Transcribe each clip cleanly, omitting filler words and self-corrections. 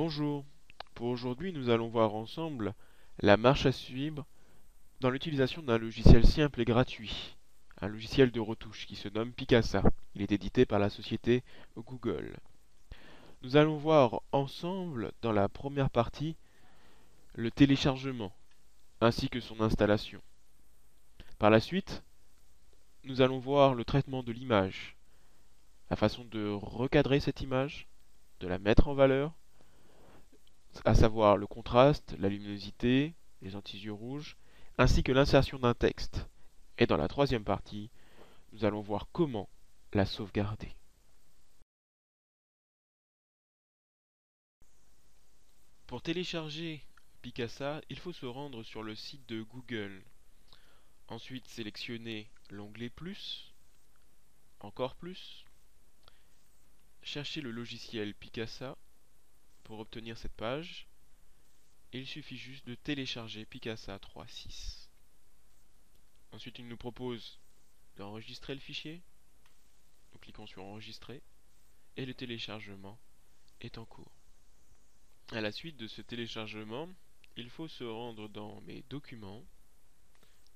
Bonjour, pour aujourd'hui nous allons voir ensemble la marche à suivre dans l'utilisation d'un logiciel simple et gratuit, un logiciel de retouche qui se nomme Picasa. Il est édité par la société Google. Nous allons voir ensemble dans la première partie le téléchargement ainsi que son installation. Par la suite, nous allons voir le traitement de l'image, la façon de recadrer cette image, de la mettre en valeur, à savoir le contraste, la luminosité, les anti-yeux rouges, ainsi que l'insertion d'un texte. Et dans la troisième partie, nous allons voir comment la sauvegarder. Pour télécharger Picasa, il faut se rendre sur le site de Google. Ensuite, sélectionner l'onglet Plus, encore plus, chercher le logiciel Picasa pour obtenir cette page. Il suffit juste de télécharger Picasa 3.6. Ensuite, il nous propose d'enregistrer le fichier. Nous cliquons sur Enregistrer et le téléchargement est en cours. À la suite de ce téléchargement, il faut se rendre dans Mes documents,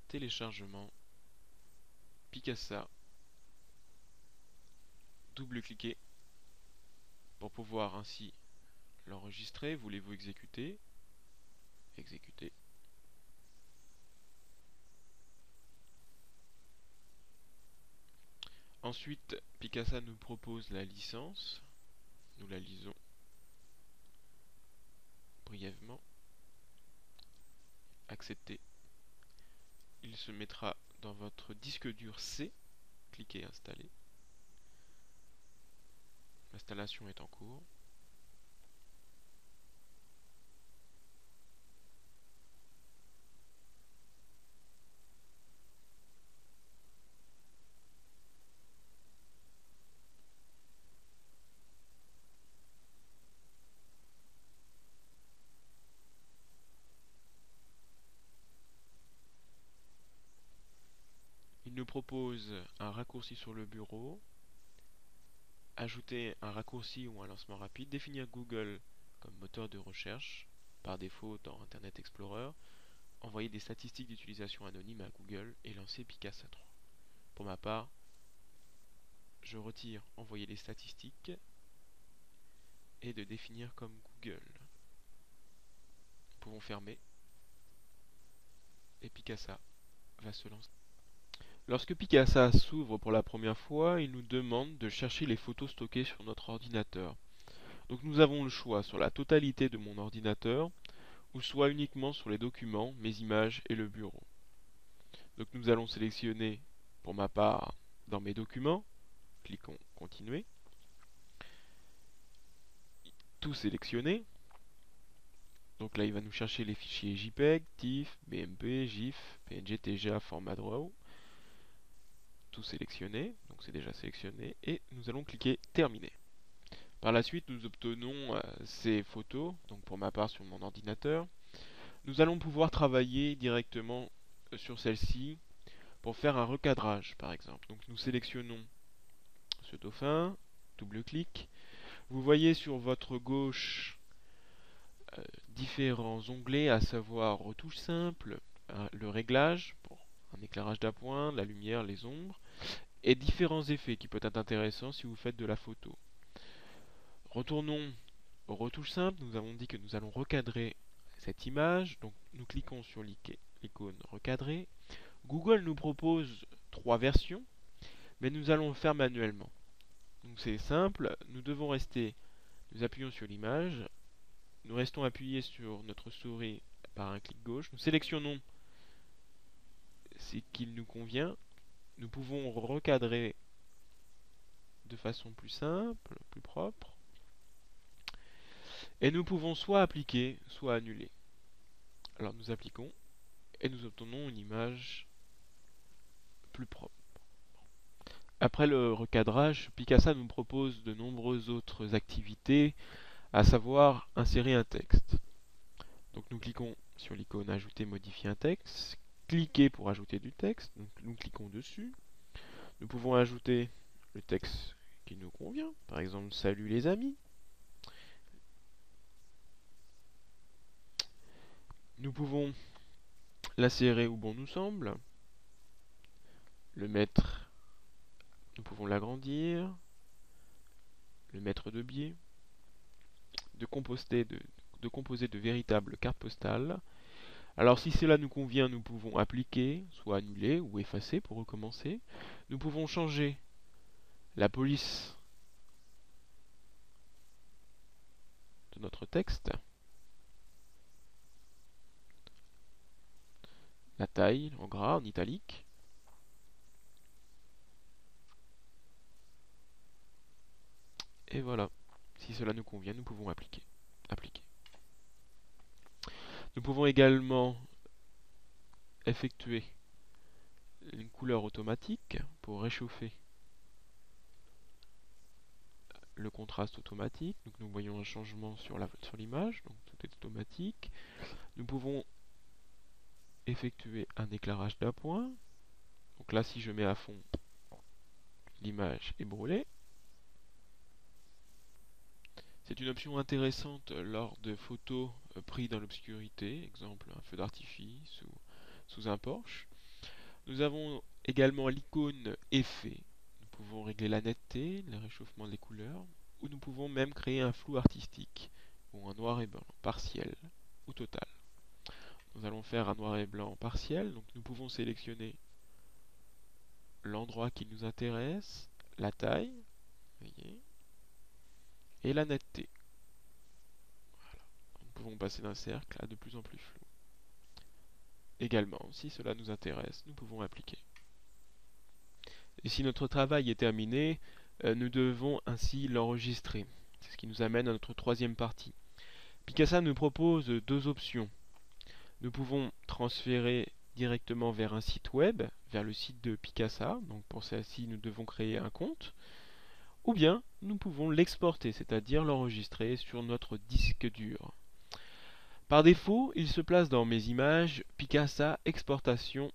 Téléchargement, Picasa, double-cliquer pour pouvoir ainsi l'enregistrer. Voulez-vous exécuter? Exécuter. Ensuite, Picasa nous propose la licence. Nous la lisons brièvement. Accepter. Il se mettra dans votre disque dur C. Cliquez Installer. L'installation est en cours. Il nous propose un raccourci sur le bureau, ajouter un raccourci ou un lancement rapide, définir Google comme moteur de recherche, par défaut dans Internet Explorer, envoyer des statistiques d'utilisation anonyme à Google et lancer Picasa 3. Pour ma part, je retire envoyer les statistiques et de définir comme Google. Nous pouvons fermer et Picasa va se lancer. Lorsque Picasa s'ouvre pour la première fois, il nous demande de chercher les photos stockées sur notre ordinateur. Donc nous avons le choix sur la totalité de mon ordinateur ou soit uniquement sur les documents, mes images et le bureau. Donc nous allons sélectionner, pour ma part, dans mes documents, cliquons Continuer, tout sélectionner. Donc là il va nous chercher les fichiers JPEG, TIFF, BMP, GIF, PNG, TGA, format RAW, tout sélectionner, donc c'est déjà sélectionné, et nous allons cliquer Terminer. Par la suite, nous obtenons ces photos, donc pour ma part sur mon ordinateur. Nous allons pouvoir travailler directement sur celle-ci pour faire un recadrage, par exemple. Donc nous sélectionnons ce dauphin, double-clic. Vous voyez sur votre gauche différents onglets, à savoir retouche simple, le réglage pour un éclairage d'appoint, la lumière, les ombres, et différents effets qui peuvent être intéressants si vous faites de la photo. Retournons aux retouches simples. Nous avons dit que nous allons recadrer cette image, donc nous cliquons sur l'icône recadrer. Google nous propose 3 versions, mais nous allons le faire manuellement. Donc c'est simple, nous appuyons sur l'image, nous restons appuyés sur notre souris par un clic gauche, nous sélectionnons ce qu'il nous convient, nous pouvons recadrer de façon plus simple, plus propre, et nous pouvons soit appliquer, soit annuler. Alors nous appliquons, et nous obtenons une image plus propre. Après le recadrage, Picasa nous propose de nombreuses autres activités, à savoir insérer un texte. Donc nous cliquons sur l'icône Ajouter, modifier un texte, cliquez pour ajouter du texte, donc nous cliquons dessus. Nous pouvons ajouter le texte qui nous convient, par exemple Salut les amis. Nous pouvons l'insérer où bon nous semble, le mettre, nous pouvons l'agrandir, le mettre de biais, de composer de véritables cartes postales. Alors si cela nous convient, nous pouvons appliquer, soit annuler ou effacer pour recommencer. Nous pouvons changer la police de notre texte, la taille en gras, en italique. Et voilà, si cela nous convient, nous pouvons appliquer. Nous pouvons également effectuer une couleur automatique pour réchauffer le contraste automatique. Donc nous voyons un changement sur l'image, donc tout est automatique. Nous pouvons effectuer un éclairage d'appoint. Donc là, si je mets à fond, l'image est brûlée. C'est une option intéressante lors de photos prises dans l'obscurité, exemple un feu d'artifice ou sous un porche. Nous avons également l'icône effet. Nous pouvons régler la netteté, le réchauffement des couleurs, ou nous pouvons même créer un flou artistique, ou un noir et blanc partiel ou total. Nous allons faire un noir et blanc partiel, donc nous pouvons sélectionner l'endroit qui nous intéresse, la taille, voyez, et la netteté. Voilà. Nous pouvons passer d'un cercle à de plus en plus flou. Également, si cela nous intéresse, nous pouvons appliquer. Et si notre travail est terminé, nous devons ainsi l'enregistrer. C'est ce qui nous amène à notre troisième partie. Picasa nous propose deux options. Nous pouvons transférer directement vers un site web, vers le site de Picasa. Donc pour celle-ci, nous devons créer un compte. Ou bien, nous pouvons l'exporter, c'est-à-dire l'enregistrer sur notre disque dur. Par défaut, il se place dans Mes images, Picasa Exportation.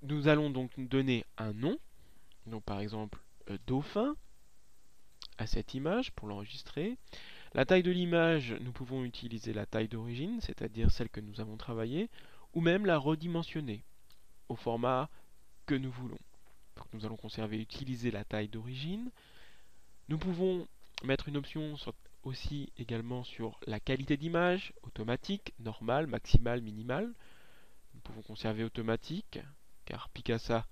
Nous allons donc donner un nom, donc par exemple dauphin, à cette image pour l'enregistrer. La taille de l'image, nous pouvons utiliser la taille d'origine, c'est-à-dire celle que nous avons travaillée, ou même la redimensionner au format que nous voulons. Donc nous allons conserver et utiliser la taille d'origine. Nous pouvons mettre une option aussi également sur la qualité d'image, automatique, normale, maximale, minimale. Nous pouvons conserver automatique, car Picasa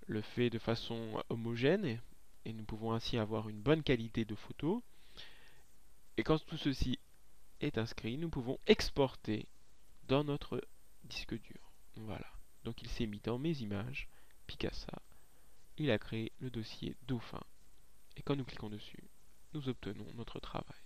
le fait de façon homogène et nous pouvons ainsi avoir une bonne qualité de photo. Et quand tout ceci est inscrit, nous pouvons exporter dans notre disque dur. Voilà. Donc il s'est mis dans Mes images, Picasa. Il a créé le dossier dauphin. Et quand nous cliquons dessus, nous obtenons notre travail.